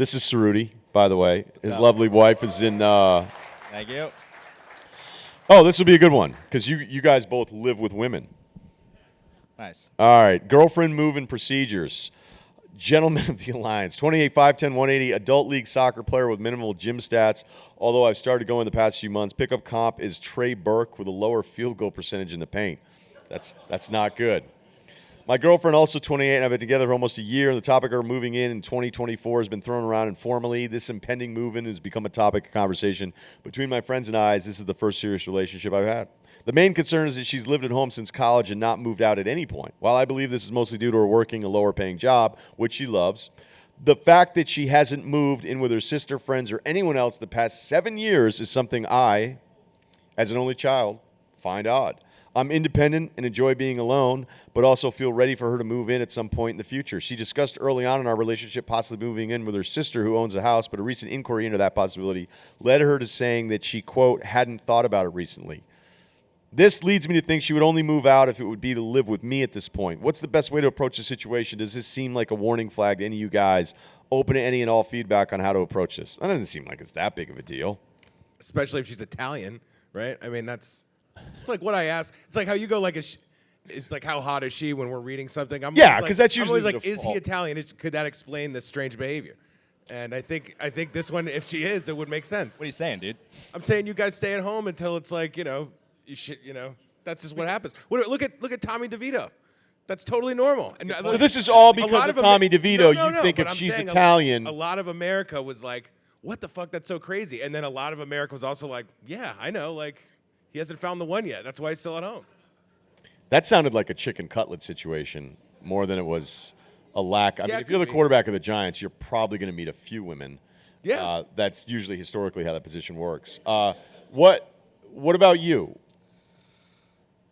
This is Ceruti, by the way. His up? lovely wife is in. Thank you. Oh, this will be a good one because you guys both live with women. Nice. All right. Girlfriend moving procedures. Gentleman of the Alliance. 28, 5'10", 180. Adult league soccer player with minimal gym stats. Although I've started going the past few months. Pickup comp is Trey Burke with a lower field goal percentage in the paint. That's not good. My girlfriend, also 28, and I've been together for almost a year. The topic of her moving in 2024 has been thrown around informally. This impending move-in has become a topic of conversation between my friends and I, as this is the first serious relationship I've had. The main concern is that she's lived at home since college and not moved out at any point. While I believe this is mostly due to her working a lower-paying job, which she loves, the fact that she hasn't moved in with her sister, friends, or anyone else the past 7 years is something I, as an only child, find odd. I'm independent and enjoy being alone, but also feel ready for her to move in at some point in the future. She discussed early on in our relationship possibly moving in with her sister who owns a house, but a recent inquiry into that possibility led her to saying that she, quote, hadn't thought about it recently. This leads me to think she would only move out if it would be to live with me at this point. What's the best way to approach the situation? Does this seem like a warning flag to any of you guys? Open to any and all feedback on how to approach this. That doesn't seem like it's that big of a deal. Especially if she's Italian, right? I mean, it's like what I ask. It's like how you go like, it's like how hot is she when we're reading something? Yeah, because that's usually I'm always like, the is he default. Italian? Could that explain this strange behavior? And I think this one, if she is, it would make sense. What are you saying, dude? I'm saying you guys stay at home until it's like, that's just what happens. Look at Tommy DeVito. That's totally normal. And So this is all because lot of Tommy DeVito. No, You think but if I'm she's saying Italian. a lot of America was like, what the fuck? That's so crazy. And then a lot of America was also like, yeah, I know. Like, he hasn't found the one yet. That's why he's still at home. That sounded like a chicken cutlet situation more than it was a lack. I mean, if you're the could be. quarterback of the Giants, you're probably going to meet a few women. Yeah. That's usually historically how that position works. What about you?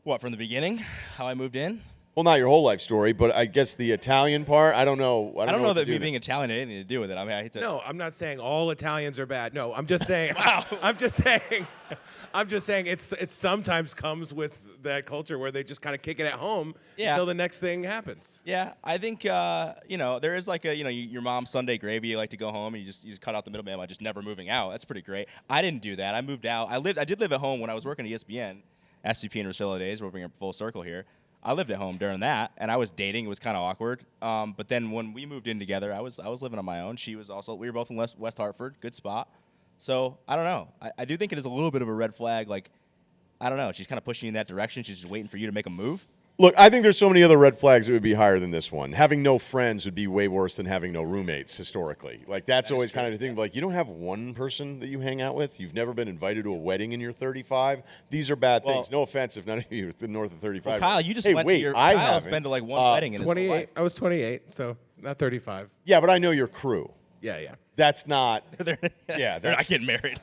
What, from the beginning? How I moved in? Well, not your whole life story, but I guess the Italian part. I don't know. I don't know what to that do me there. being Italian had anything to do with it. I mean, I hate to. No, I'm not saying all Italians are bad. No, I'm just saying. Wow. I'm just saying it sometimes comes with that culture where they just kind of kick it at home until the next thing happens. Yeah, I think there is like your mom's Sunday gravy. You like to go home and you just cut out the middleman by just never moving out. That's pretty great. I didn't do that. I moved out. I did live at home when I was working at ESPN, SCP and Russillo days. We're bringing full circle here. I lived at home during that, and I was dating. It was kind of awkward. But then when we moved in together, I was living on my own. She was also. We were both in West Hartford. Good spot. So I don't know. I do think it is a little bit of a red flag. Like, I don't know. She's kind of pushing you in that direction. She's just waiting for you to make a move. Look, I think there's so many other red flags that would be higher than this one. Having no friends would be way worse than having no roommates historically. Like, that's always kind of the thing. Like, you don't have one person that you hang out with. You've never been invited to a wedding and you're 35. These are bad things. No offense if none of you are north of 35. Well, Kyle, you just hey, went wait, to your I Kyle's haven't. been to like one wedding in his whole 28. life. I was 28, so not 35. Yeah, but I know your crew. Yeah. That's not. They're not getting married.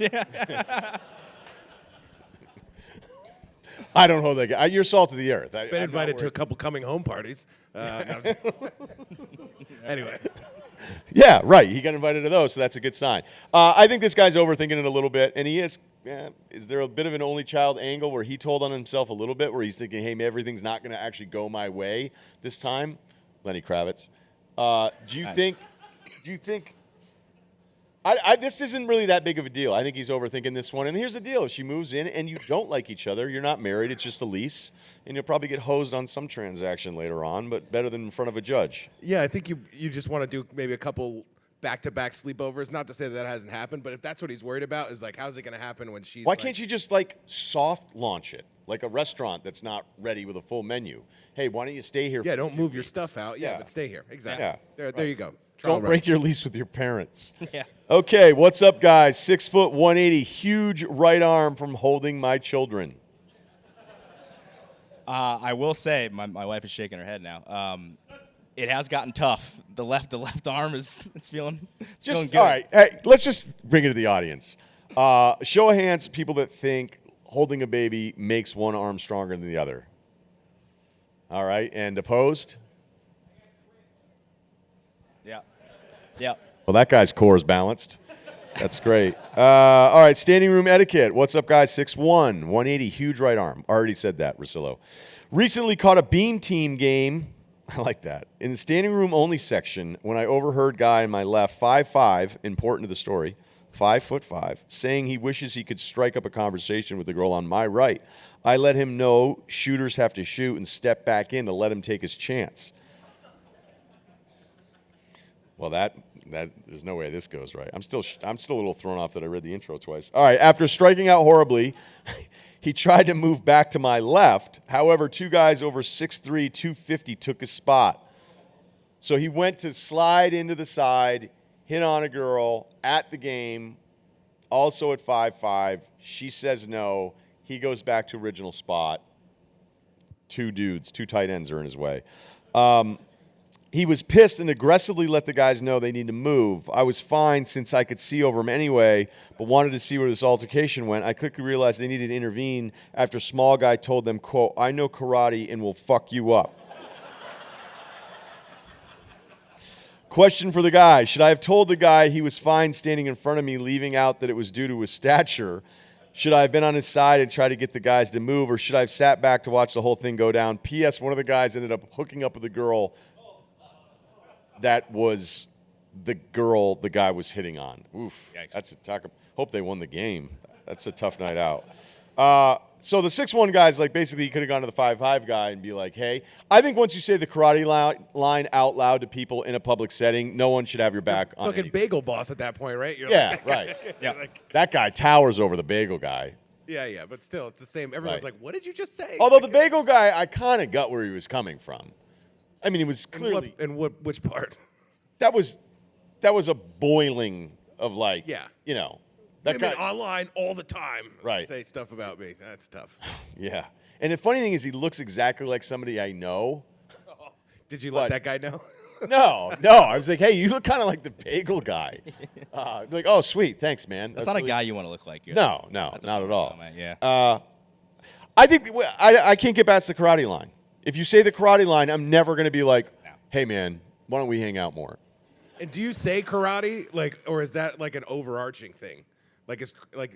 I don't hold that guy. You're salt of the earth. Been invited to a couple coming home parties. Anyway. Yeah, right. He got invited to those, so that's a good sign. I think this guy's overthinking it a little bit, and he is. Yeah, is there a bit of an only child angle where he told on himself a little bit, where he's thinking, hey, everything's not going to actually go my way this time? Lenny Kravitz. Do you think this isn't really that big of a deal? I think he's overthinking this one. And here's the deal. If she moves in and you don't like each other, you're not married, it's just a lease, and you'll probably get hosed on some transaction later on, but better than in front of a judge. Yeah, I think you just want to do maybe a couple back-to-back sleepovers. Not to say that hasn't happened, but if that's what he's worried about, is like, how's it going to happen when she's Why can't you just, like, soft launch it? Like a restaurant that's not ready with a full menu. Hey, why don't you stay here? Yeah, for don't 2 move your weeks? stuff out. Yeah, but stay here. Exactly. Yeah. There you go. Don't break your lease with your parents. Yeah. Okay, what's up, guys? 6 foot, 180, huge right arm from holding my children. I will say, my wife is shaking her head now. It has gotten tough. The left arm is feeling good. All right, hey, let's just bring it to the audience. Show of hands, people that think holding a baby makes one arm stronger than the other. All right, and opposed? Yeah. Well, that guy's core is balanced. That's great. All right, standing room etiquette. What's up, guys? 6'1", 180, huge right arm. Already said that, Russillo. Recently caught a beam team game I like that. In the standing room only section, when I overheard guy on my left, 5'5", important to the story, 5'5", saying he wishes he could strike up a conversation with the girl on my right, I let him know shooters have to shoot and step back in to let him take his chance. Well, that there's no way this goes right. I'm still a little thrown off that I read the intro twice. All right, after striking out horribly, he tried to move back to my left. However, two guys over 6'3", 250 took his spot. So he went to slide into the side, hit on a girl at the game, also at 5'5". She says no. He goes back to original spot. Two tight ends are in his way. He was pissed and aggressively let the guys know they need to move. I was fine since I could see over him anyway, but wanted to see where this altercation went. I quickly realized they needed to intervene after a small guy told them, quote, "I know karate and will fuck you up." Question for the guy. Should I have told the guy he was fine standing in front of me, leaving out that it was due to his stature? Should I have been on his side and tried to get the guys to move, or should I have sat back to watch the whole thing go down? P.S. One of the guys ended up hooking up with the girl that was the girl the guy was hitting on. Oof. Yikes. Hope they won the game. That's a tough night out. So the 6'1" guy's like, basically he could have gone to the 5'5" guy and be like, hey, I think once you say the karate line out loud to people in a public setting, no one should have your back on Fucking anything. bagel boss at that point, right? You're Yeah, like, right. Yeah. That guy towers over the bagel guy. Yeah, but still, it's the same. Everyone's Right. like, what did you just say? Although the bagel guy, I kind of got where he was coming from. I mean, he was clearly which part? that was a boiling of like, Yeah. you know, That that guy. online all the time. Right. Say stuff about me. That's tough. Yeah, and the funny thing is, he looks exactly like somebody I know. Did you let that guy know? No, I was like, hey, you look kind of like the bagel guy. Like, oh, sweet, thanks, man. That's not a guy you want to look like. No, That's a not at all. comment, yeah. I think I can't get past the karate line. If you say the karate line, I'm never going to be like, hey, man, why don't we hang out more? And do you say karate, like, or is that like an overarching thing? Like,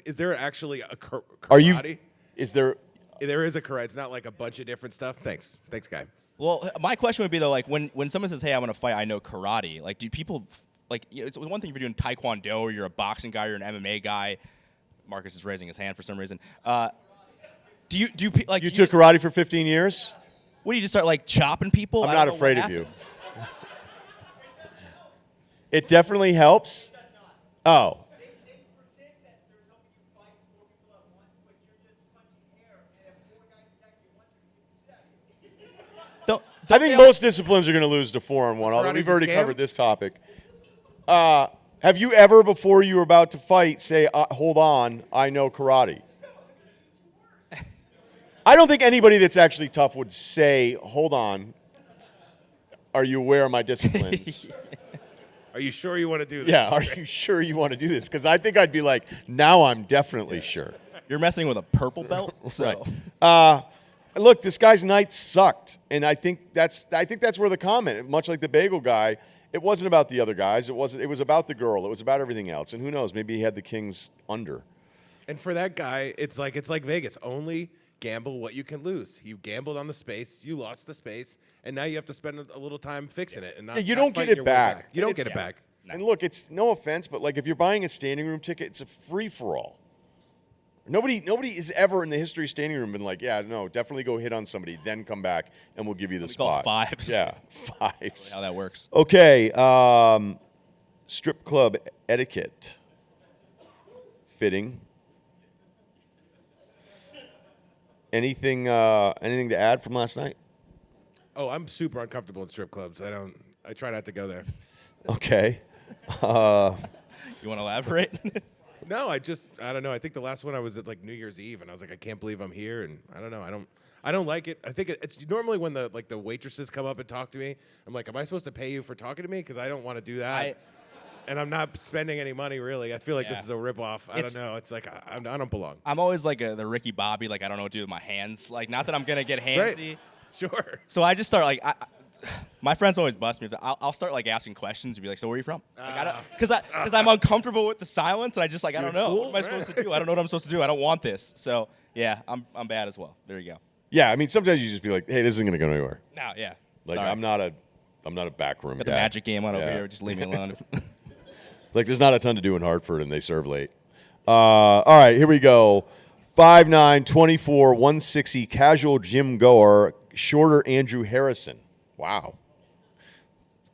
is there actually a karate? Are you? Is there? There is a karate. It's not like a bunch of different stuff. Thanks, guy. Well, my question would be though, like when someone says, "Hey, I want to fight," I know karate. Like, do people like? You know, it's one thing if you're doing taekwondo or you're a boxing guy, you're an MMA guy. Marcus is raising his hand for some reason. Do you like? You took karate for 15 years? What do you just start like chopping people? I'm not afraid of you. It definitely helps. Oh. I think most disciplines are going to lose to 4-on-1, although we've already covered this topic. Have you ever, before you were about to fight, say, hold on, I know karate? I don't think anybody that's actually tough would say, hold on, are you aware of my disciplines? Are you sure you want to do this? Yeah, are you sure you want to do this? Because I think I'd be like, now I'm definitely sure. You're messing with a purple belt, so. Right. Look, this guy's night sucked, and I think that's where the comment, much like the bagel guy, it wasn't about the other guys. It was about the girl. It was about everything else. And who knows? Maybe he had the Kings under. And for that guy, it's like Vegas. Only gamble what you can lose. You gambled on the space, you lost the space, and now you have to spend a little time fixing it. And not, you not don't get fighting it your way back. You don't get it back. No. And look, it's no offense, but like if you're buying a standing room ticket, it's a free for all. Nobody is ever in the history of standing room been like, yeah, no, definitely go hit on somebody, then come back and we'll give you the We call it spot. fives. Yeah, fives. How that works. Okay, strip club etiquette. Fitting. Anything to add from last night? Oh, I'm super uncomfortable in strip clubs. I try not to go there. Okay. You want to elaborate? No, I don't know. I think the last one I was at like New Year's Eve, and I was like, I can't believe I'm here, and I don't know. I don't like it. I think it's normally when the waitresses come up and talk to me. I'm like, am I supposed to pay you for talking to me? Because I don't want to do that. And I'm not spending any money really. I feel like this is a ripoff. I don't know. It's like I don't belong. I'm always like the Ricky Bobby. Like I don't know what to do with my hands. Like not that I'm gonna get handsy. Right. Sure. So I just start like. My friends always bust me. I'll start like asking questions and be like, "So where are you from?" Like, because I'm uncomfortable with the silence, and I just like I don't know. What am I supposed to do? I don't know what I'm supposed to do. I don't want this. So yeah, I'm bad as well. There you go. Yeah, I mean, sometimes you just be like, hey, this isn't going to go anywhere. No, yeah. Like Sorry. I'm not a backroom Got guy. the magic game on over Yeah. here. Just leave me alone. Like there's not a ton to do in Hartford, and they serve late. All right, here we go. 5'9", 24, 160, casual gym goer, shorter Andrew Harrison. Wow.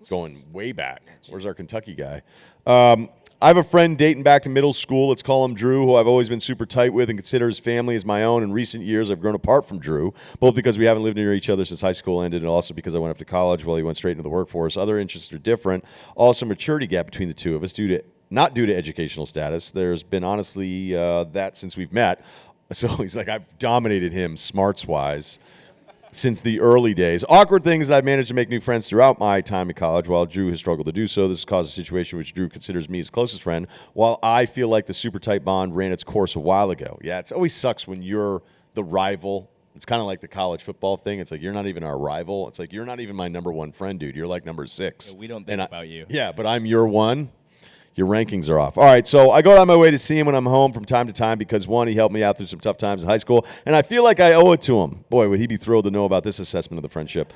Going way back. Where's our Kentucky guy? I have a friend dating back to middle school. Let's call him Drew, who I've always been super tight with and consider his family as my own. In recent years, I've grown apart from Drew, both because we haven't lived near each other since high school ended and also because I went up to college while he went straight into the workforce. Other interests are different. Also, maturity gap between the two of us not due to educational status. There's been honestly that since we've met. So he's like, I've dominated him smarts-wise since the early days. Awkward things I've managed to make new friends throughout my time at college, while Drew has struggled to do so. This has caused a situation which Drew considers me his closest friend, while I feel like the super tight bond ran its course a while ago. Yeah, it always sucks when you're the rival. It's kind of like the college football thing. It's like, you're not even our rival. It's like, you're not even my number one friend, dude. You're like number 6. We don't think about you. Yeah, but I'm your one. Your rankings are off. All right, so I go out my way to see him when I'm home from time to time because, one, he helped me out through some tough times in high school, and I feel like I owe it to him. Boy, would he be thrilled to know about this assessment of the friendship.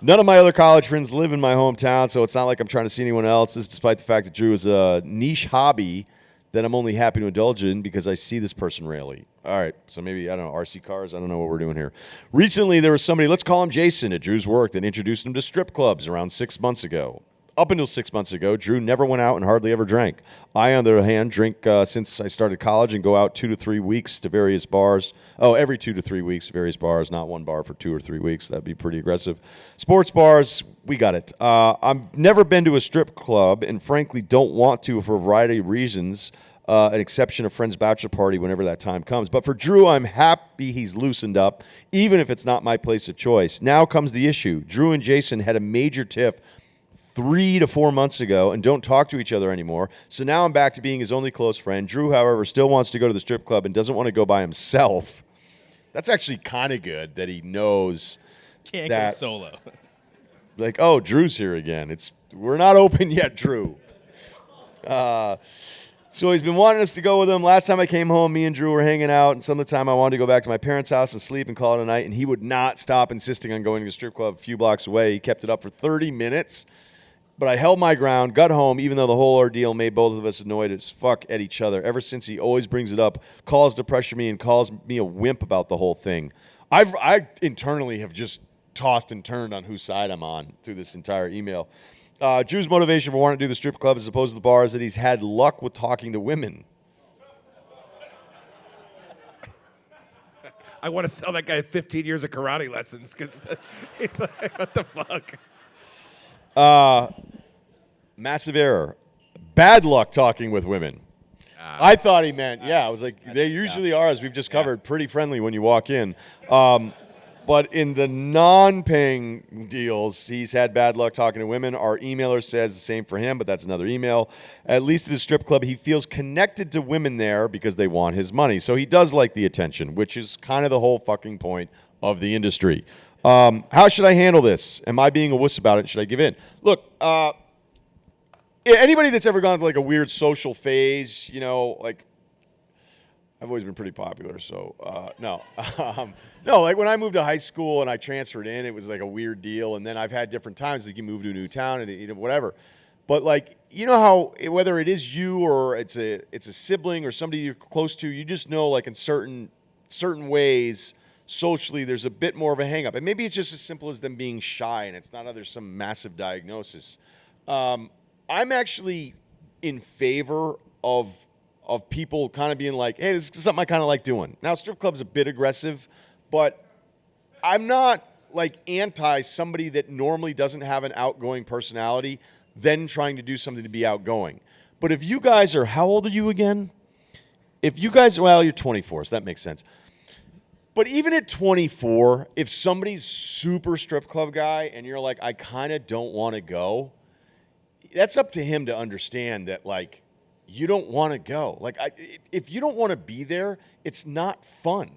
None of my other college friends live in my hometown, so it's not like I'm trying to see anyone else. This is despite the fact that Drew is a niche hobby that I'm only happy to indulge in because I see this person rarely. All right, so maybe, I don't know, RC cars? I don't know what we're doing here. Recently, there was somebody, let's call him Jason, at Drew's work that introduced him to strip clubs around 6 months ago. Up until 6 months ago, Drew never went out and hardly ever drank. I, on the other hand, drink since I started college and go out 2 to 3 weeks to various bars. Oh, every 2 to 3 weeks to various bars, not one bar for 2 or 3 weeks. That'd be pretty aggressive. Sports bars, we got it. I've never been to a strip club and frankly don't want to for a variety of reasons, an exception of friend's bachelor party whenever that time comes. But for Drew, I'm happy he's loosened up, even if it's not my place of choice. Now comes the issue. Drew and Jason had a major tiff 3 to 4 months ago and don't talk to each other anymore. So now I'm back to being his only close friend. Drew, however, still wants to go to the strip club and doesn't want to go by himself. That's actually kind of good that he knows Can't that, go solo. like, oh, Drew's here again. We're not open yet, Drew. So he's been wanting us to go with him. Last time I came home, me and Drew were hanging out, and some of the time I wanted to go back to my parents' house and sleep and call it a night, and he would not stop insisting on going to the strip club a few blocks away. He kept it up for 30 minutes. But I held my ground, got home, even though the whole ordeal made both of us annoyed as fuck at each other. Ever since, he always brings it up, calls to pressure me, and calls me a wimp about the whole thing. I internally have just tossed and turned on whose side I'm on through this entire email. Drew's motivation for wanting to do the strip club as opposed to the bar is that he's had luck with talking to women. I want to sell that guy 15 years of karate lessons because he's like, what the fuck? Massive error. Bad luck talking with women. I thought he meant, I was like, they usually are, as we've just covered, pretty friendly when you walk in. But in the non-paying deals, he's had bad luck talking to women. Our emailer says the same for him, but that's another email. At least at his strip club, he feels connected to women there because they want his money. So he does like the attention, which is kind of the whole fucking point of the industry. How should I handle this? Am I being a wuss about it? Should I give in? Look, anybody that's ever gone through like a weird social phase, like I've always been pretty popular, so no. No, like when I moved to high school and I transferred in, it was like a weird deal. And then I've had different times, like you move to a new town and whatever. But like, you know how whether it is you or it's a sibling or somebody you're close to, you just know like in certain ways socially there's a bit more of a hang up. And maybe it's just as simple as them being shy and it's not there's some massive diagnosis. I'm actually in favor of people kind of being like, hey, this is something I kind of like doing. Now, strip club's a bit aggressive, but I'm not like anti somebody that normally doesn't have an outgoing personality then trying to do something to be outgoing. But if you guys are, how old are you again? If you guys, well, you're 24, so that makes sense. But even at 24, if somebody's super strip club guy and you're like, I kind of don't want to go, that's up to him to understand that, like, you don't want to go. Like, if you don't want to be there, it's not fun.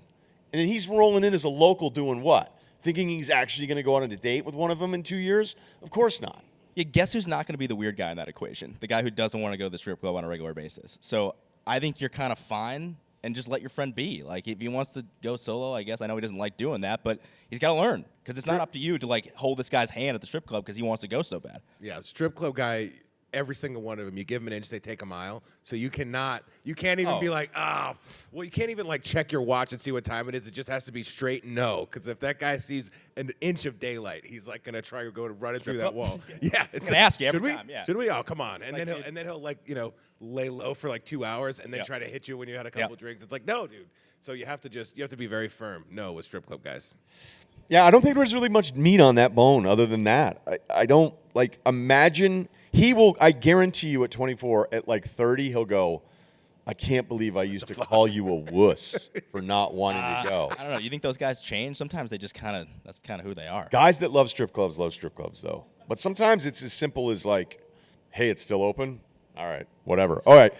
And then he's rolling in as a local doing what? Thinking he's actually going to go on a date with one of them in 2 years? Of course not. Yeah, guess who's not going to be the weird guy in that equation? The guy who doesn't want to go to the strip club on a regular basis. So I think you're kind of fine and just let your friend be. Like, if he wants to go solo, I guess. I know he doesn't like doing that, but he's got to learn because it's not up to you to, like, hold this guy's hand at the strip club because he wants to go so bad. Yeah, strip club guy, every single one of them, you give them an inch, they take a mile. So you can't even be like, well, you can't even like check your watch and see what time it is. It just has to be straight no. Because if that guy sees an inch of daylight, he's like gonna try to go to running through that wall. Yeah, it's gonna ask you every time. Yeah, should we? Oh, come on. And like, then he'll like lay low for like 2 hours and then try to hit you when you had a couple drinks. It's like, no, dude. So you have to be very firm. No, with strip club guys. Yeah, I don't think there's really much meat on that bone other than that. I don't like imagine. He will, I guarantee you at 24, at like 30, he'll go, I can't believe I used to call you a wuss for not wanting to go. I don't know. You think those guys change? Sometimes they just that's kind of who they are. Guys that love strip clubs, though. But sometimes it's as simple as like, hey, it's still open? All right, whatever. All right,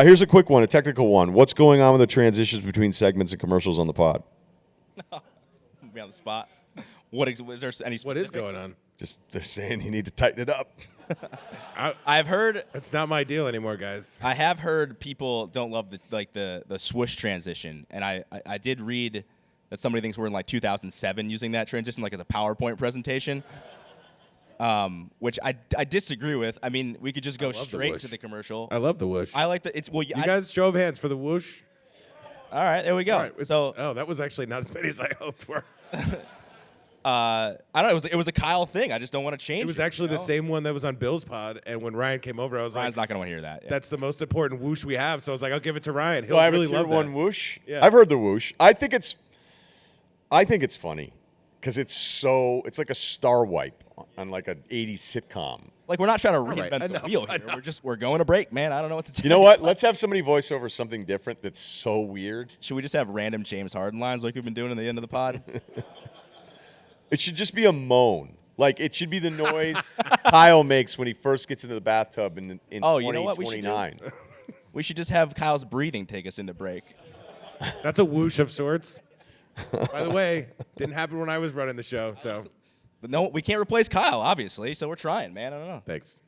here's a quick one, a technical one. What's going on with the transitions between segments and commercials on the pod? Be on the spot. Is there any specifics? What is going on? Just they're saying you need to tighten it up. I've heard it's not my deal anymore, guys. I have heard people don't love the swoosh transition, and I did read that somebody thinks we're in like 2007 using that transition like as a PowerPoint presentation, which I disagree with. I mean, we could just go straight to the commercial. I love the whoosh. I like you guys show of hands for the whoosh. All right, there we go. Right, that was actually not as many as I hoped for. I don't know. It was a Kyle thing. I just don't want to change it. It was actually the same one that was on Bill's pod, and when Ryan came over, I was Ryan's not going to want to hear that. Yeah. That's the most important whoosh we have. So I was like, I'll give it to Ryan. He'll really love one whoosh. Yeah. I've heard the whoosh. I think it's funny because it's like a star wipe on like an 80s sitcom. Like, we're not trying to reinvent the wheel here. We're going to break, man. I don't know what to tell you. You know what? Let's have somebody voice over something different that's so weird. Should we just have random James Harden lines like we've been doing at the end of the pod? It should just be a moan. Like, it should be the noise Kyle makes when he first gets into the bathtub in 2029. You know what we should just have Kyle's breathing take us into break. That's a whoosh of sorts. By the way, didn't happen when I was running the show, so. But no, we can't replace Kyle, obviously, so we're trying, man. I don't know. Thanks.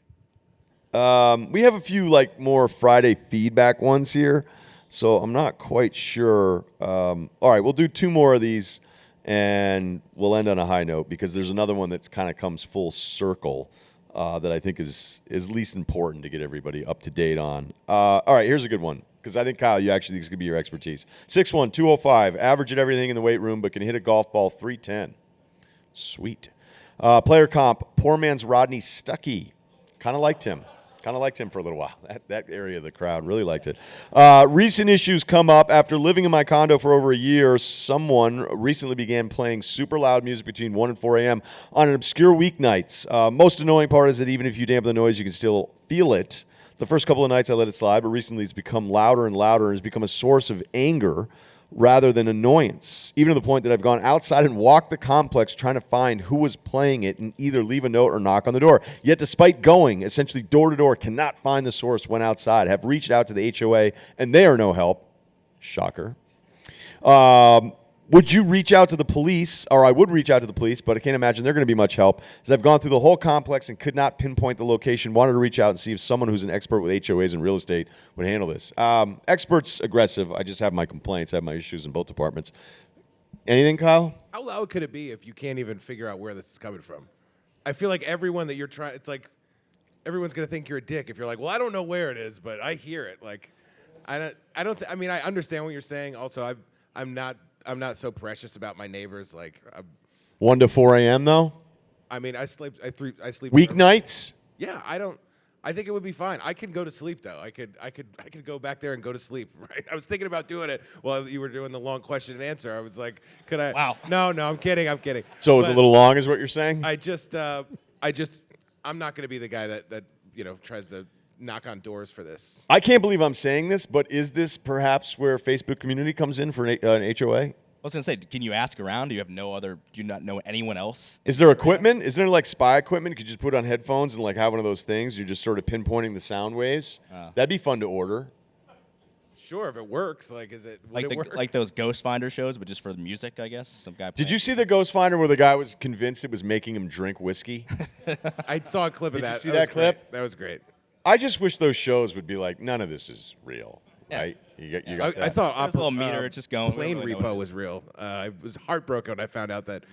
We have a few, like, more Friday feedback ones here, so I'm not quite sure. All right, we'll do two more of these. And we'll end on a high note because there's another one that's kind of comes full circle that I think is least important to get everybody up to date on. All right, here's a good one because I think, Kyle, you actually think this could be your expertise. 6'1", 205, average at everything in the weight room, but can hit a golf ball 310. Sweet. Player comp, poor man's Rodney Stuckey. Kind of liked him for a little while. That area of the crowd really liked it. Recent issues come up. After living in my condo for over a year, someone recently began playing super loud music between 1 and 4 a.m. on an obscure weeknights. Most annoying part is that even if you dampen the noise, you can still feel it. The first couple of nights I let it slide, but recently it's become louder and louder and has become a source of anger rather than annoyance, even to the point that I've gone outside and walked the complex trying to find who was playing it and either leave a note or knock on the door. Yet despite going essentially door to door, cannot find the source when outside. Have reached out to the HOA and they are no help. Shocker. Would you reach out to the police? Or I would reach out to the police, but I can't imagine they're going to be much help. As I've gone through the whole complex and could not pinpoint the location, wanted to reach out and see if someone who's an expert with HOAs and real estate would handle this. Experts aggressive. I just have my complaints. I have my issues in both departments. Anything, Kyle? How loud could it be if you can't even figure out where this is coming from? I feel like everyone that you're trying, it's like everyone's going to think you're a dick if you're like, well, I don't know where it is, but I hear it. Like, I understand what you're saying. Also, I'm not so precious about my neighbors. Like 1 to 4 a.m. though. I mean, I sleep weeknights. Yeah, I think it would be fine. I can go to sleep though. I could go back there and go to sleep. Right. I was thinking about doing it while you were doing the long question and answer. I was like, could I? Wow. No, I'm kidding. So it was a little long, is what you're saying? I'm not going to be the guy that tries to knock on doors for this. I can't believe I'm saying this, but is this perhaps where Facebook community comes in for an HOA? I was going to say, can you ask around? Do you not know anyone else? Is there equipment? Is there like spy equipment? Could you just put on headphones and like have one of those things? You're just sort of pinpointing the sound waves. That'd be fun to order. Sure, if it works. Like, would it work? Like those Ghost Finder shows, but just for the music, I guess. Some guy. Did you see the Ghost Finder where the guy was convinced it was making him drink whiskey? I saw a clip of that. Did you see that clip? That was great. I just wish those shows would be like, none of this is real. right? You got I that. thought There's a little meter just going. We don't Plane really know what it repo is. was real. I was heartbroken when I found out that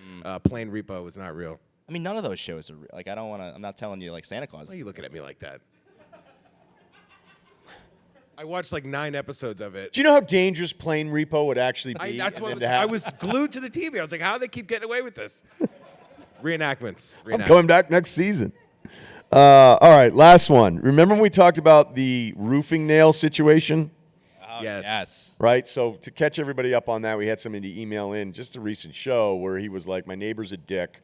plane repo was not real. I mean, none of those shows are like. I don't want to. I'm not telling you like Santa Claus. Why are you looking at me like that? I watched like 9 episodes of it. Do you know how dangerous plane repo would actually be? That's and what then to have- I was glued to the TV. I was like, how do they keep getting away with this? Reenactments. I'm coming back next season. All right, last one. Remember when we talked about the roofing nail situation? Oh, Yes. Right, so to catch everybody up on that, we had somebody email in just a recent show where he was like, my neighbor's a dick.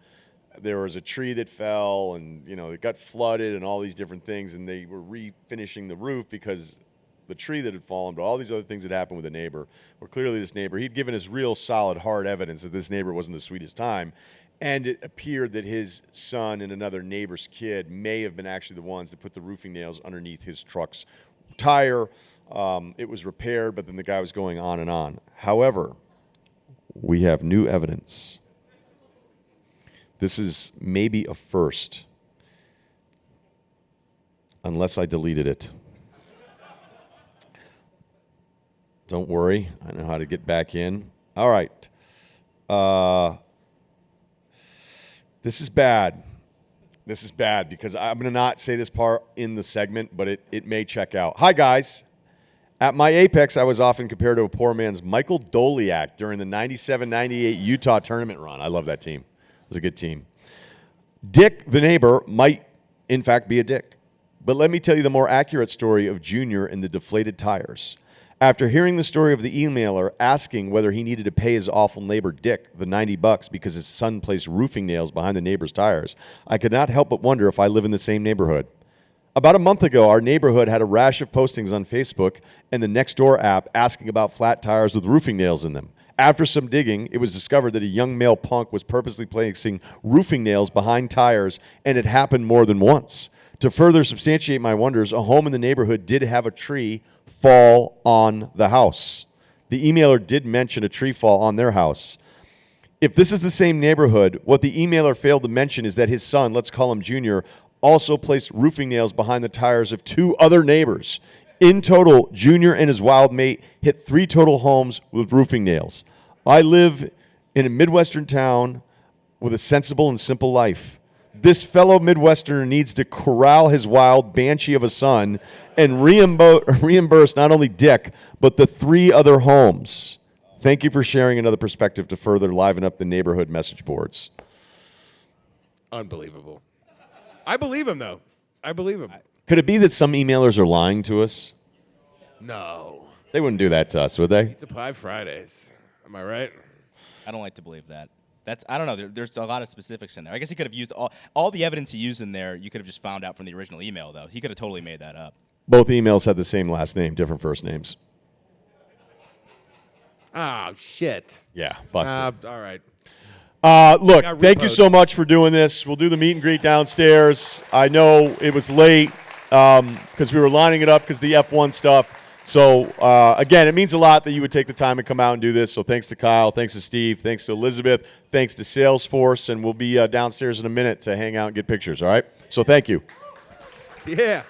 There was a tree that fell and, it got flooded and all these different things, and they were refinishing the roof because the tree that had fallen, but all these other things that happened with the neighbor were clearly this neighbor. He'd given us real solid, hard evidence that this neighbor wasn't the sweetest time, and it appeared that his son and another neighbor's kid may have been actually the ones that put the roofing nails underneath his truck's tire. It was repaired, but then the guy was going on and on. However, we have new evidence. This is maybe a first, unless I deleted it. Don't worry, I know how to get back in. All right. This is bad. This is bad because I'm going to not say this part in the segment, but it may check out. Hi, guys. At my apex, I was often compared to a poor man's Michael Doliak during the 97-98 Utah tournament run. I love that team. It was a good team. Dick, the neighbor, might, in fact, be a dick. But let me tell you the more accurate story of Junior and the deflated tires. After hearing the story of the emailer asking whether he needed to pay his awful neighbor Dick the $90 because his son placed roofing nails behind the neighbor's tires, I could not help but wonder if I live in the same neighborhood. About a month ago, our neighborhood had a rash of postings on Facebook and the Nextdoor app asking about flat tires with roofing nails in them. After some digging, it was discovered that a young male punk was purposely placing roofing nails behind tires, and it happened more than once. To further substantiate my wonders, a home in the neighborhood did have a tree fall on the house. The emailer did mention a tree fall on their house. If this is the same neighborhood, what the emailer failed to mention is that his son, let's call him Junior, also placed roofing nails behind the tires of 2 other neighbors. In total, Junior and his wild mate hit 3 total homes with roofing nails. I live in a Midwestern town with a sensible and simple life. This fellow Midwesterner needs to corral his wild banshee of a son and reimburse not only Dick, but the 3 other homes. Thank you for sharing another perspective to further liven up the neighborhood message boards. Unbelievable. I believe him, though. I believe him. Could it be that some emailers are lying to us? No. They wouldn't do that to us, would they? Pizza Pie Fridays. Am I right? I don't like to believe that. I don't know. There's a lot of specifics in there. I guess he could have used all the evidence he used in there. You could have just found out from the original email, though. He could have totally made that up. Both emails had the same last name, different first names. Oh, shit. Yeah, busted. All right. Look, got thank you repoed. so much for doing this. We'll do the meet and greet downstairs. I know it was late because we were lining it up because the F1 stuff. So, again, it means a lot that you would take the time and come out and do this. So thanks to Kyle, thanks to Steve, thanks to Elizabeth, thanks to Salesforce, and we'll be downstairs in a minute to hang out and get pictures, all right? So thank you. Yeah.